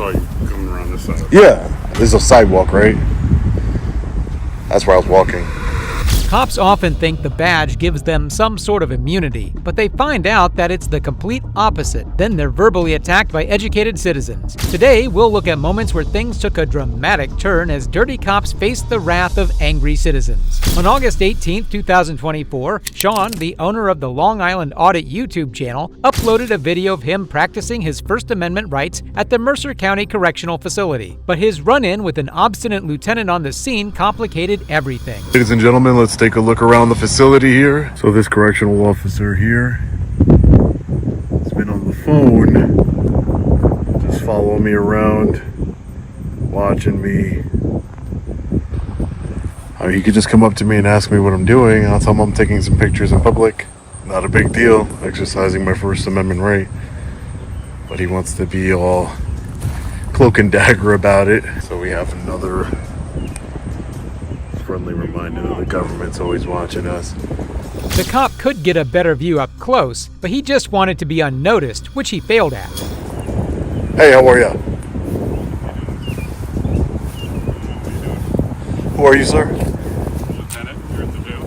saw you coming around this side. Yeah, there's a sidewalk, right? That's where I was walking. Cops often think the badge gives them some sort of immunity, but they find out that it's the complete opposite. Then they're verbally attacked by educated citizens. Today, we'll look at moments where things took a dramatic turn as dirty cops faced the wrath of angry citizens. On August 18, 2024, Sean, the owner of the Long Island Audit YouTube channel, uploaded a video of him practicing his First Amendment rights at the Mercer County Correctional Facility. But his run-in with an obstinate lieutenant on the scene complicated everything. Ladies and gentlemen, let's take a look around the facility here. So this correctional officer here has been on the phone, just following me around, watching me. I mean, he could just come up to me and ask me what I'm doing, and I'll tell him I'm taking some pictures in public. Not a big deal, exercising my First Amendment right. But he wants to be all cloak and dagger about it. So we have another friendly reminder that the government's always watching us. The cop could get a better view up close, but he just wanted to be unnoticed, which he failed at. Hey, how are you? Who are you, sir? Lieutenant, you're at the jail.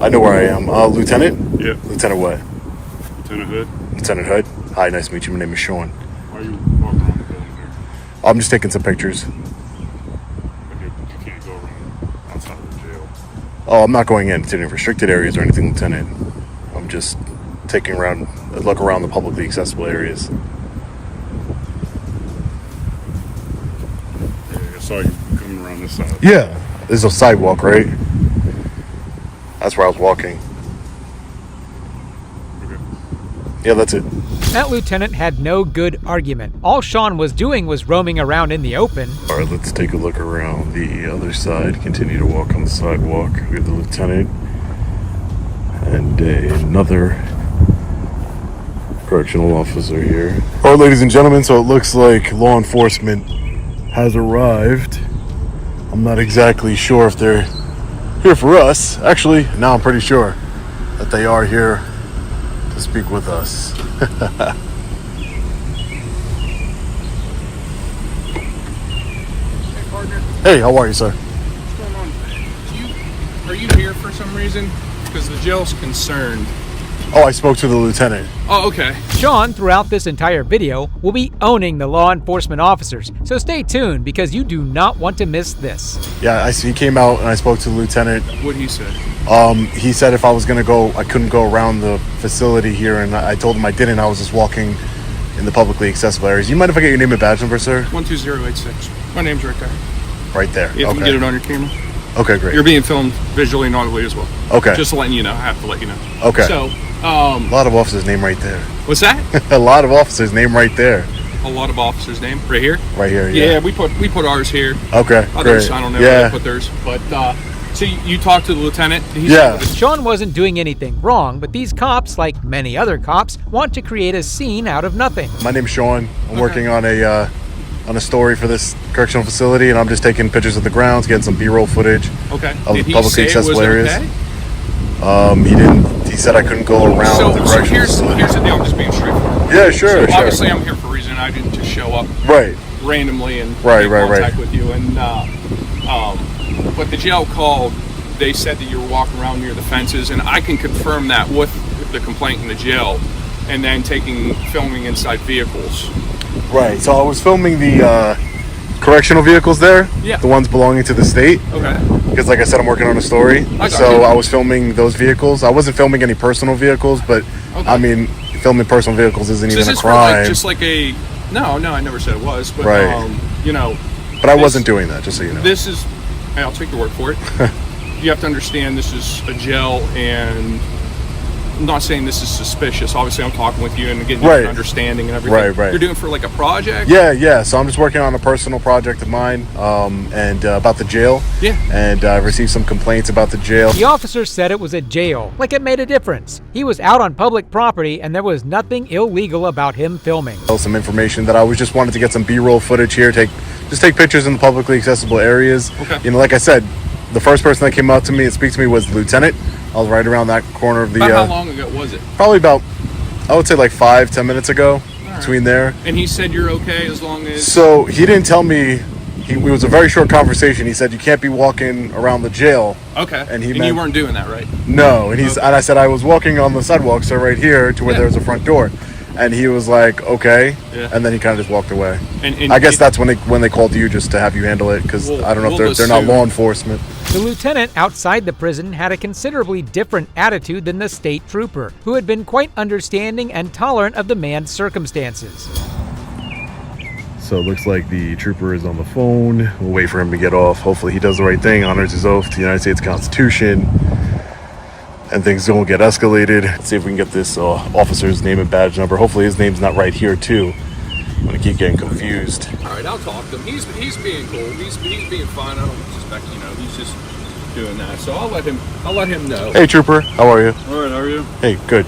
I know where I am. Lieutenant? Yeah. Lieutenant what? Lieutenant Hood. Lieutenant Hood? Hi, nice to meet you. My name is Sean. Why are you walking around the building here? I'm just taking some pictures. But you can't go around outside of the jail. Oh, I'm not going into any restricted areas or anything, Lieutenant. I'm just taking a look around the publicly accessible areas. Yeah, I saw you coming around this side. Yeah, there's a sidewalk, right? That's where I was walking. Okay. Yeah, that's it. That lieutenant had no good argument. All Sean was doing was roaming around in the open. All right, let's take a look around the other side. Continue to walk on the sidewalk. We have the lieutenant and another correctional officer here. All right, ladies and gentlemen, so it looks like law enforcement has arrived. I'm not exactly sure if they're here for us. Actually, now I'm pretty sure that they are here to speak with us. Hey, partner. Hey, how are you, sir? What's going on? Are you here for some reason? Because the jail's concerned. Oh, I spoke to the lieutenant. Oh, okay. Sean, throughout this entire video, will be owning the law enforcement officers, so stay tuned because you do not want to miss this. Yeah, I see. He came out and I spoke to the lieutenant. What'd he say? He said if I was gonna go, I couldn't go around the facility here, and I told him I didn't. I was just walking in the publicly accessible areas. You mind if I get your name and badge number, sir? 12086. My name's right there. Right there. If you can get it on your camera. Okay, great. You're being filmed visually and audibly as well. Okay. Just letting you know. I have to let you know. Okay. So, a lot of officers' name right there. what's that? A lot of officers' name right there. A lot of officers' name right here. Right here. Yeah, Yeah. we put ours here. Okay. Others, Great. I don't know where Yeah. they put theirs, but so you talked to the lieutenant. He Yeah. said- Sean wasn't doing anything wrong, but these cops, like many other cops, want to create a scene out of nothing. My name's Sean. I'm Okay. working on a story for this correctional facility, and I'm just taking pictures of the grounds, getting some B-roll footage Okay. of Did the he publicly say it accessible was areas. okay? He didn't. He said I couldn't go around So, the so correctional here's facility. the deal. I'm just being straightforward. Yeah, sure, So sure. obviously, I'm here for a reason. I didn't just show up Right. randomly and Right, make right, contact right. with you. And but the jail called. They said that you were walking around near the fences, and I can confirm that with the complaint in the jail, and then filming inside vehicles. Right. So I was filming the correctional vehicles there. Yeah. The ones belonging to the state. Okay. Because, like I said, I'm working on a story. I got So you. I was filming those vehicles. I wasn't filming any personal vehicles, but Okay. I mean, filming personal vehicles isn't So even is a this for crime. just like a? No, I never said it was. But Right. But I this- wasn't doing that, just so you know. This is, and I'll take your word for it. You have to understand this is a jail, and I'm not saying this is suspicious. Obviously, I'm talking with you and getting Right. an understanding and everything. Right. You're doing it for like a project? Yeah. So I'm just working on a personal project of mine, and about the jail. Yeah. And I received some complaints about the jail. The officer said it was a jail, like it made a difference. He was out on public property and there was nothing illegal about him filming. Some information that I was just wanted to get some B-roll footage here. Take pictures in the publicly accessible areas. Okay. You know, like I said, the first person that came out to me and speak to me was the lieutenant. I was right around that corner of the. About how long ago was it? Probably about, I would say like 5-10 minutes ago. All right. between there. And he said you're okay as long as... So he didn't tell me. It was a very short conversation. He said you can't be walking around the jail. Okay. And you weren't doing that, right? No. And and I said I was walking on the sidewalk, so right here to where there was a front door. And he was like, okay. Yeah. And then he kind of just walked away. And I guess that's when they called you just to have you handle it, because I don't know if they're not law enforcement. The lieutenant outside the prison had a considerably different attitude than the state trooper, who had been quite understanding and tolerant of the man's circumstances. So it looks like the trooper is on the phone. We'll wait for him to get off. Hopefully he does the right thing, honors his oath to the United States Constitution, and things don't get escalated. Let's see if we can get this officer's name and badge number. Hopefully his name's not right here too. I'm gonna keep getting confused. All right, I'll talk to him. He's being cool. He's being fine. I don't suspect, he's just doing that. So I'll let him know. Hey trooper, how are you? All right, how are you? Hey, good.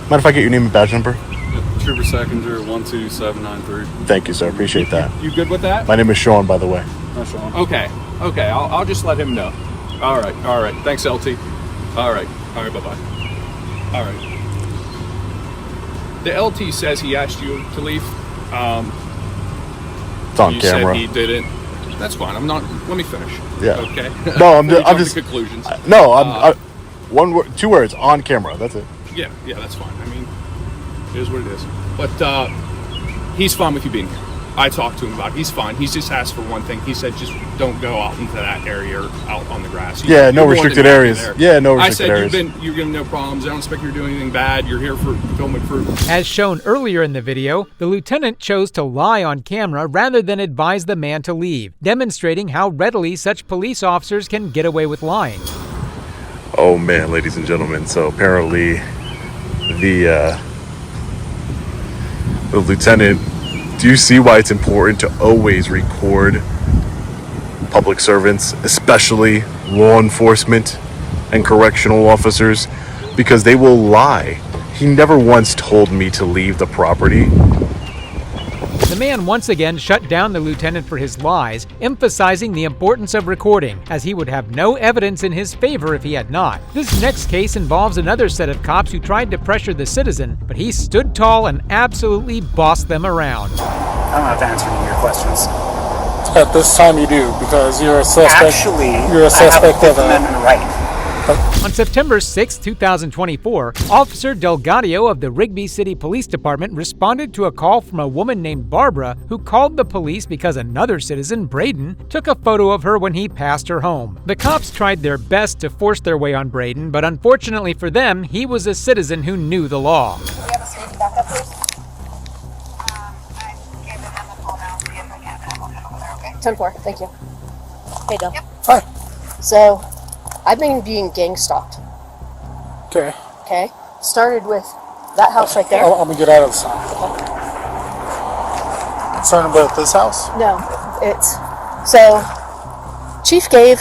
Mind if I get your name and badge number? Trooper Seconder 12793. Thank you, sir. Appreciate that. You good with that? My name is Sean, by the way. Hi, Sean. Okay. I'll just let him know. All right. Thanks, LT. All right. Bye-bye. All right. The LT says he asked you to leave. It's on you camera. Said he didn't. That's fine. I'm not. Let me finish. Yeah. Okay. No, I'm just conclusions. No, one word, 2 words on camera. That's it. Yeah, that's fine. I mean, it is what it is. But he's fine with you being here. I talked to him about it. He's fine. He's just asked for one thing. He said just don't go out into that area or out on the grass. Yeah, no restricted areas. Yeah, no restricted areas. I said you're giving no problems. I don't expect you to do anything bad. You're here for filming fruit. As shown earlier in the video, the lieutenant chose to lie on camera rather than advise the man to leave, demonstrating how readily such police officers can get away with lying. Oh man, ladies and gentlemen, so apparently the lieutenant, do you see why it's important to always record public servants, especially law enforcement and correctional officers? Because they will lie. He never once told me to leave the property. The man once again shut down the lieutenant for his lies, emphasizing the importance of recording, as he would have no evidence in his favor if he had not. This next case involves another set of cops who tried to pressure the citizen, but he stood tall and absolutely bossed them around. I don't have to answer any of your questions. At this time you do, because you're a suspect. Actually, you're a suspect I have a Fifth of Amendment right. On September 6, 2024, Officer Delgadio of the Rigby City Police Department responded to a call from a woman named Barbara who called the police because another citizen, Braden, took a photo of her when he passed her home. The cops tried their best to force their way on Braden, but unfortunately for them, he was a citizen who knew the law. Do we have a safety backup, please? I'm giving them a call now, see if I can have one over there, okay? 10-4, thank you. Hey, Del. Yep. Hi. So, I've been being gang stalked. Okay. Okay? Started with that house right there. I'm gonna get out of the sun. Concerned about this house? No, it's... So, Chief gave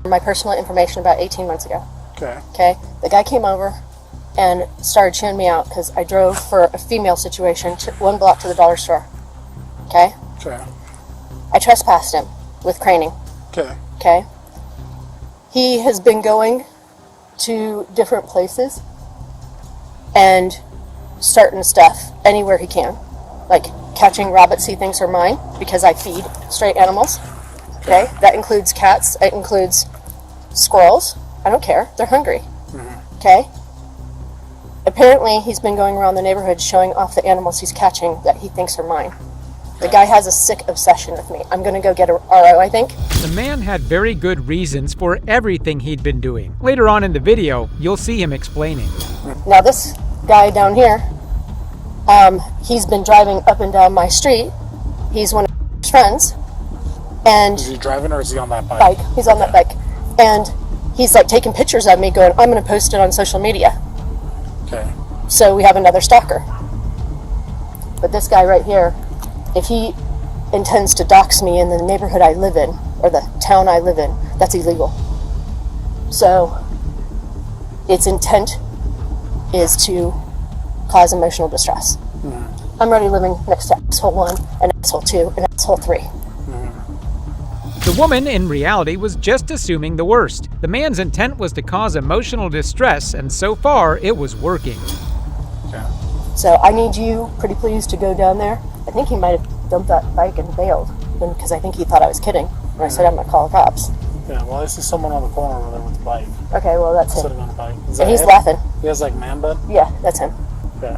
my personal information about 18 months ago. Okay. Okay? The guy came over and started chewing me out because I drove for a female situation 1 block to the dollar store. Okay? Okay. I trespassed him with craning. Okay. Okay? He has been going to different places and starting stuff anywhere he can. Like catching rabbits he thinks are mine because I feed stray animals. Okay? That includes cats. It includes squirrels. I don't care. They're hungry. Okay? Apparently, he's been going around the neighborhood showing off the animals he's catching that he thinks are mine. The guy has a sick obsession with me. I'm going to go get a RO, I think. The man had very good reasons for everything he'd been doing. Later on in the video, you'll see him explaining. Now this guy down here, he's been driving up and down my street. He's one of his friends. And Is he driving or is he on that bike? He's on that bike. And he's like taking pictures of me going, I'm going to post it on social media. Okay. So we have another stalker. But this guy right here, if he intends to dox me in the neighborhood I live in, or the town I live in, that's illegal. So, its intent is to cause emotional distress. I'm already living next to asshole 1, and asshole 2, and asshole 3. The woman, in reality, was just assuming the worst. The man's intent was to cause emotional distress, and so far, it was working. Okay. So I need you, pretty please, to go down there. I think he might have dumped that bike and bailed, because I think he thought I was kidding when I said I'm going to call the cops. Yeah, well, I see someone on the corner over there with the bike. Okay, well, that's him. Sitting on a bike. Is And that he's him? laughing. He has like man bun? Yeah, that's him. Yeah.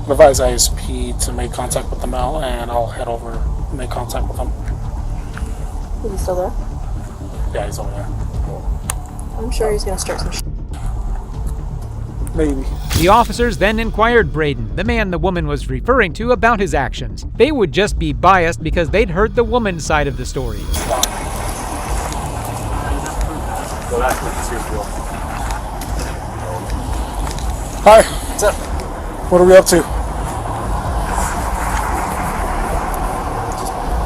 Advise ISP to make contact with the male, and I'll head over and make contact with him. Is he still there? Yeah, he's over there. I'm sure he's going to start some shit. Maybe. The officers then inquired Braden, the man the woman was referring to, about his actions. They would just be biased because they'd heard the woman's side of the story. Hi. What's up? What are we up to?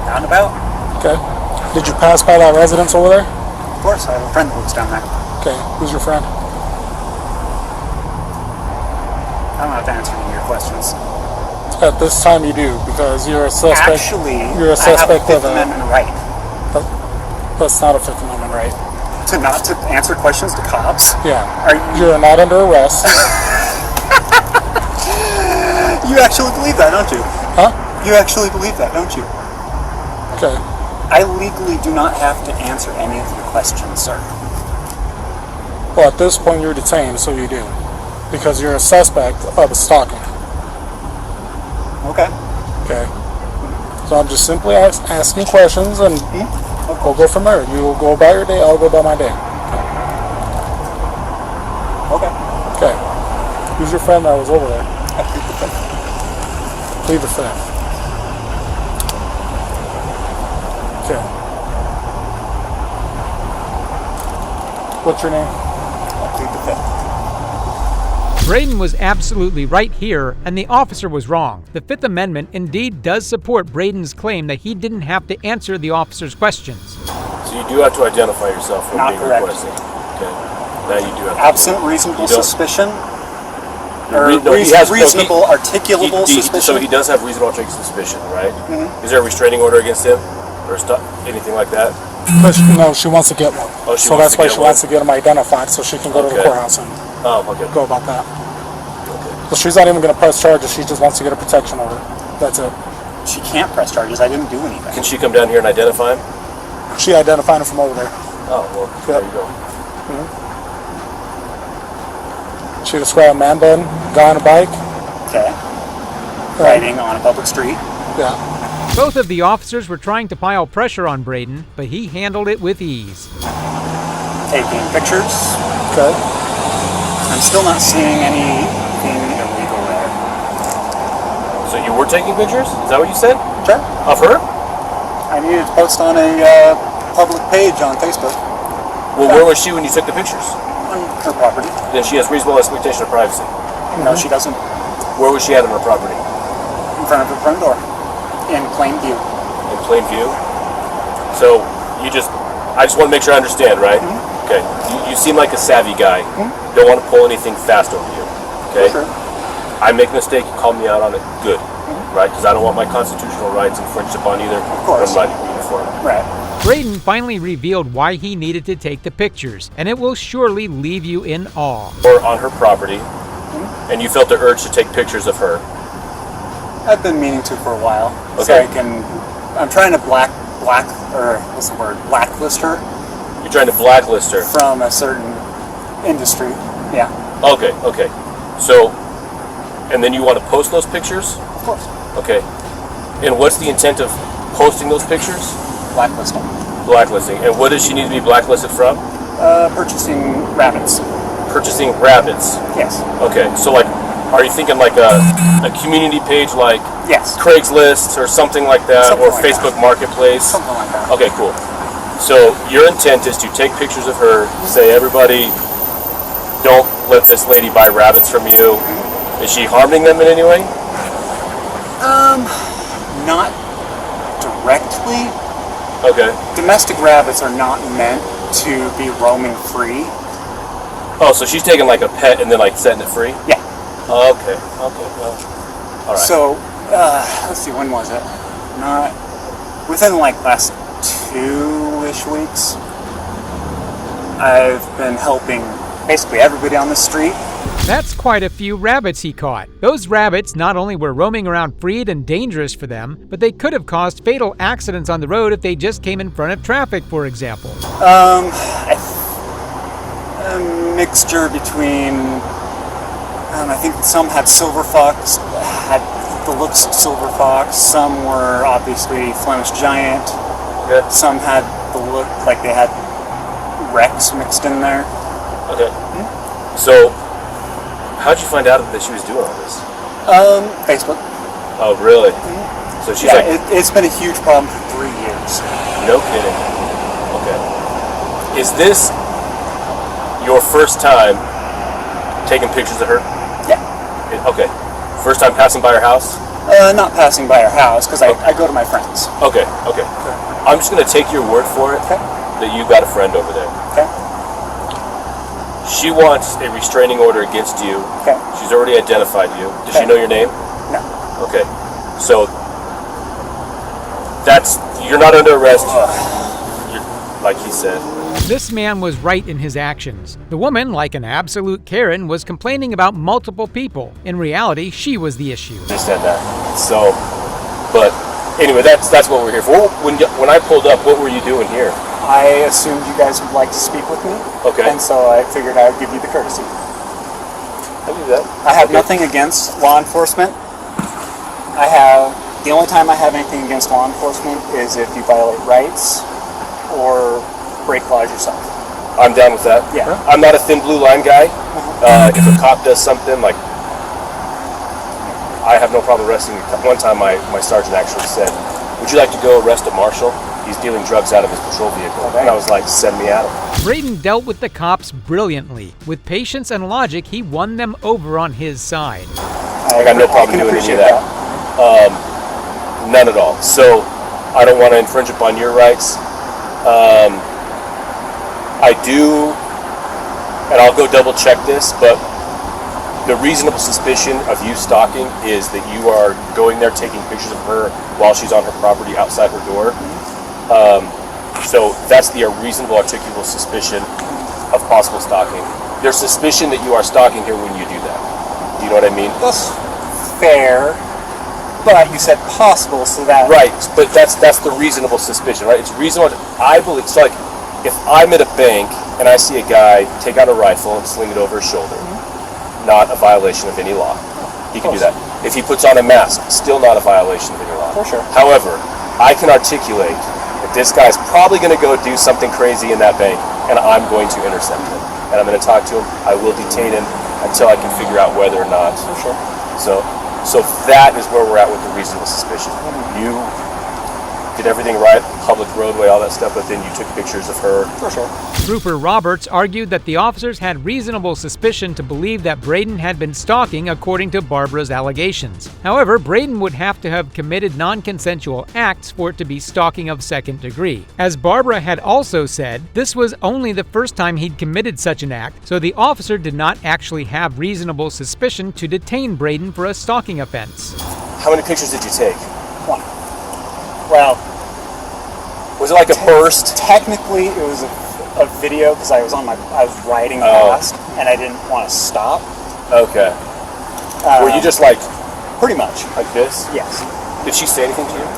Out and about? Okay. Did you pass by that residence over there? Of course, I have a friend that lives down there. Okay. Who's your friend? I don't have to answer any of your questions. At this time you do, because you're a suspect. Actually, you're a suspect I have a Fifth of Amendment right That's not a Fifth Amendment right. to not to answer questions to cops. Yeah. Are you? You're not under arrest. You actually believe that, don't you? Huh? You actually believe that, don't you? Okay. I legally do not have to answer any of your questions, sir. Well, at this point you're detained, so you do. Because you're a suspect of stalking. Okay. Okay. So I'm just simply asking questions, and we'll go from there. You will go about your day, I'll go about my day. Okay. Okay. Who's your friend that was over there? I plead the fifth. Plead the fifth. Okay. What's your name? I plead the fifth. Braden was absolutely right here, and the officer was wrong. The Fifth Amendment indeed does support Braden's claim that he didn't have to answer the officer's questions. So you do have to identify yourself when Not being correct. requested. Okay. Now you do have to. Absent reasonable You don't- suspicion, or No, he has- no, reasonable, articulable suspicion. So he does have reasonable suspicion, right? Is there a restraining order against him? Or anything like that? But no, she wants to get one. Oh, she so wants that's to why get she one? wants to get him identified so she can go to the Okay. courthouse and Oh, okay. go about that. So she's not even going to press charges. She just wants to get a protection order. That's it. She can't press charges. I didn't do anything. Can she come down here and identify him? She identified him from over there. Oh, well, there you go. She described a man bun, guy on a bike. Okay. Riding on a public street. Yeah. Both of the officers were trying to pile pressure on Braden, but he handled it with ease. Taking pictures. Okay. I'm still not seeing anything illegal there. So you were taking pictures? Is that what you said? Sure. Of her? I needed to post on a public page on Facebook. Well, where was she when you took the pictures? On her property. Then she has reasonable expectation of privacy. No, she doesn't. Where was she at on her property? In front of her front door. In plain view. In plain view? So I just want to make sure I understand, right? Okay. You seem like a savvy guy. Don't want to pull anything fast over you. Okay? Sure. I make a mistake, you call me out on it. Good. Right? Because I don't want my constitutional rights infringed upon either. Of course. From my uniform. Right. Braden finally revealed why he needed to take the pictures, and it will surely leave you in awe. Or on her property, and you felt the urge to take pictures of her. I've been meaning to for a while. So Okay. I'm trying to blacklist her You're trying to blacklist her. from a certain industry. Yeah. Okay. So, and then you want to post those pictures? Of course. Okay. And what's the intent of posting those pictures? Blacklisting. Blacklisting. And what does she need to be blacklisted from? Purchasing rabbits. Purchasing rabbits. Yes. Okay. So like, are you thinking like a community page like Yes. Craigslist or something like that, Something or like Facebook that. Marketplace? Something like that. Okay, cool. So your intent is to take pictures of her, say everybody, don't let this lady buy rabbits from you. Is she harming them in any way? Not directly. Okay. Domestic rabbits are not meant to be roaming free. Oh, so she's taking like a pet and then like setting it free? Yeah. Okay. Well, all right. So, let's see, when was it? Not within like last 2-ish weeks. I've been helping basically everybody on the street That's quite a few rabbits he caught. Those rabbits not only were roaming around free and dangerous for them, but they could have caused fatal accidents on the road if they just came in front of traffic, for example. A mixture between, I think some had silver fox, had the looks of silver fox. Some were obviously Flemish giant. Okay. Some had the look like they had Rex mixed in there. Okay. So, how'd you find out that she was doing all this? Facebook. Oh, really? So she's like, it's been a huge problem for 3 years. no kidding. Okay. Is this your first time taking pictures of her? Yeah. Okay. First time passing by her house? Not passing by her house, because I go to my friends. Okay. I'm just going to take your word for it that you've got a friend over there. Okay. She wants a restraining order against you. Okay. She's already identified you. Does she know your name? No. Okay. So, you're not under arrest. Like he said. This man was right in his actions. The woman, like an absolute Karen, was complaining about multiple people. In reality, she was the issue. I understand that. So, but anyway, that's what we're here for. When I pulled up, what were you doing here? I assumed you guys would like to speak with me. Okay. And so I figured I would give you the courtesy. I'll do that. I have nothing against law enforcement. The only time I have anything against law enforcement is if you violate rights or break laws yourself. I'm down with that. Yeah. I'm not a thin blue line guy. If a cop does something, like, I have no problem arresting. One time my sergeant actually said, would you like to go arrest a marshal? He's dealing drugs out of his patrol vehicle. And I was like, send me at him. Braden dealt with the cops brilliantly. With patience and logic, he won them over on his side. I got no problem doing any of that. None at all. So I don't want to infringe upon your rights. I do, and I'll go double check this, but the reasonable suspicion of you stalking is that you are going there taking pictures of her while she's on her property outside her door. So that's the reasonable articulable suspicion of possible stalking. There's suspicion that you are stalking her when you do that. Do you know what I mean? That's fair, but you said possible, so that... Right, but that's the reasonable suspicion, right? It's reasonable. I believe, so like, if I'm at a bank and I see a guy take out a rifle and sling it over his shoulder, not a violation of any law. He can do that. If he puts on a mask, still not a violation of any law. For sure. However, I can articulate that this guy's probably going to go do something crazy in that bank, and I'm going to intercept him. And I'm going to talk to him. I will detain him until I can figure out whether or not. For sure. So that is where we're at with the reasonable suspicion. You did everything right, public roadway, all that stuff, but then you took pictures of her. For sure. Trooper Roberts argued that the officers had reasonable suspicion to believe that Braden had been stalking according to Barbara's allegations. However, Braden would have to have committed non-consensual acts for it to be stalking of second degree. As Barbara had also said, this was only the first time he'd committed such an act, so the officer did not actually have reasonable suspicion to detain Braden for a stalking offense. How many pictures did you take? One. Well, was it like a burst? Technically, it was a video because I was riding past and I didn't want to stop. Okay. Were you just like pretty much like this? Yes. Did she say anything to you?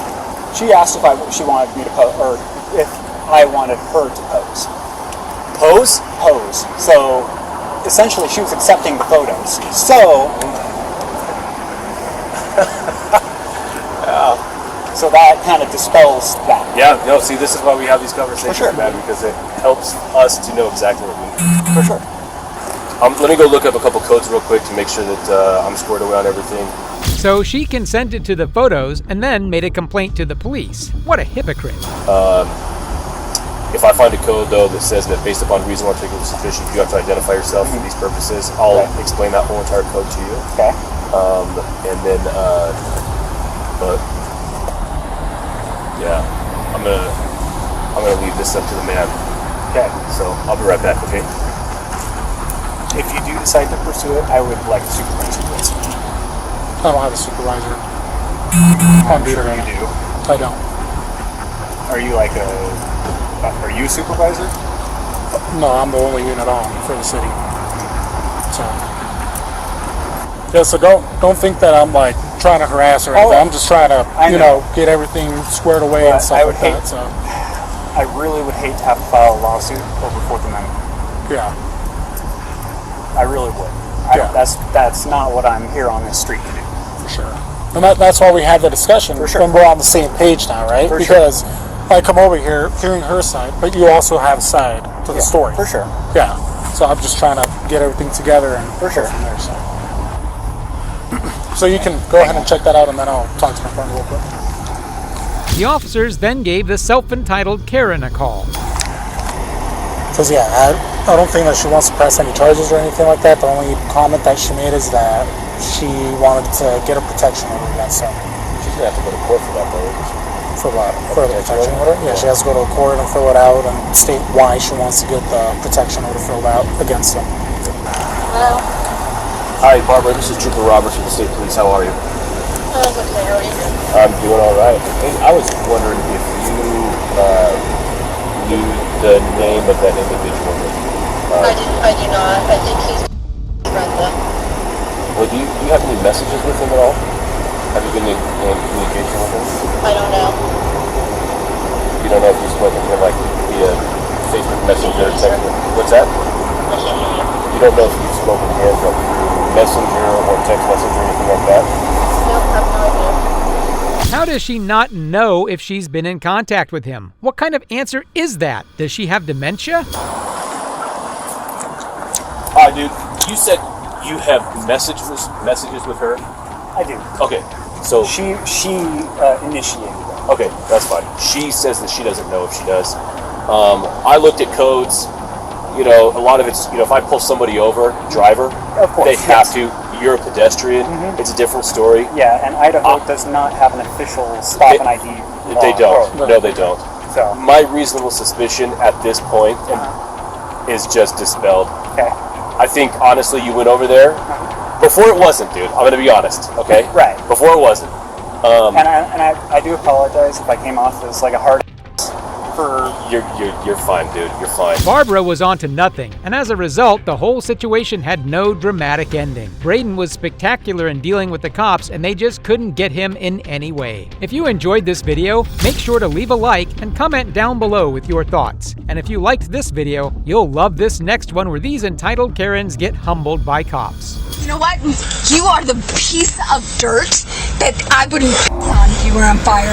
She asked if she wanted me to pose, or if I wanted her to pose. Pose? Pose. So essentially, she was accepting the photos. So. So that kind of dispels that. Yeah, no, see, this is why we have these conversations, For sure. man, because it helps us to know exactly what we need. For sure. Let me go look up a couple codes real quick to make sure that I'm squared away on everything. So she consented to the photos and then made a complaint to the police. What a hypocrite. If I find a code, though, that says that based upon reasonable articulable suspicion, you have to identify yourself for these purposes, I'll explain that whole entire code to you. Okay. And then, but yeah, I'm gonna leave this up to the man. Okay. So I'll be right back. Okay. If you do decide to pursue it, I would like a supervisor, please. I don't have a supervisor. I'm sure you do. I don't. Are you like are you a supervisor? No, I'm the only unit on for the city. So Yeah, so don't think that I'm like trying to harass her or anything. I'm just trying to, you know, get everything squared away and stuff like that. So I really would hate to have to file a lawsuit over Fourth Amendment. yeah. I really would. Yeah. That's not what I'm here on this street to do. For sure. And that's why we have the discussion when we're on the same page now, right? For because I come over here hearing her side, but you also have a side to the story. For sure. Yeah. So I'm just trying to get everything together and For sure. go from there. So you can go ahead and check that out, and then I'll talk to my friend real quick. The officers then gave the self-entitled Karen a call. Because yeah, I don't think that she wants to press any charges or anything like that. The only comment that she made is that she wanted to get a protection order against him. She's gonna have to go to court for that, though. Isn't she? For what? For the protection order? Yeah, she has to go to court and fill it out and state why she wants to get the protection order filled out against him. Hello. Hi, Barbara. This is Trooper Roberts from the State Police. How are you? Okay, how are you doing? I'm doing all right. Hey, I was wondering if you knew the name of that individual. I do not. I think he's friend though. Well, do you have any messages with him at all? Have you been in communication with him? I don't know. You don't know if you've spoken to him like via Facebook Messenger, text? What's that? I can't hear you. You don't know if you've spoken to him through Messenger or text message or anything like that? Nope, I have no idea. How does she not know if she's been in contact with him? What kind of answer is that? Does she have dementia? Dude, you said you have messages with her? I do. Okay, so She initiated it. okay, that's fine. She says that she doesn't know if she does. I looked at codes. You know, a lot of it's, you know, if I pull somebody over, driver, Of course, they have yes. to. You're a pedestrian. It's a different story. Yeah, and Idaho does not have an official stop and ID law. They don't. No, they don't. So, My reasonable suspicion at this point is just dispelled. okay. I think, honestly, you went over there. Before it wasn't, dude. I'm going to be honest, okay? Right. Before it wasn't. And I do apologize if I came off as like a hard for... You're fine, dude. You're fine. Barbara was on to nothing, and as a result, the whole situation had no dramatic ending. Braden was spectacular in dealing with the cops, and they just couldn't get him in any way. If you enjoyed this video, make sure to leave a like and comment down below with your thoughts. And if you liked this video, you'll love this next one where these entitled Karens get humbled by cops. You know what? You are the piece of dirt that I wouldn't on if you were on fire.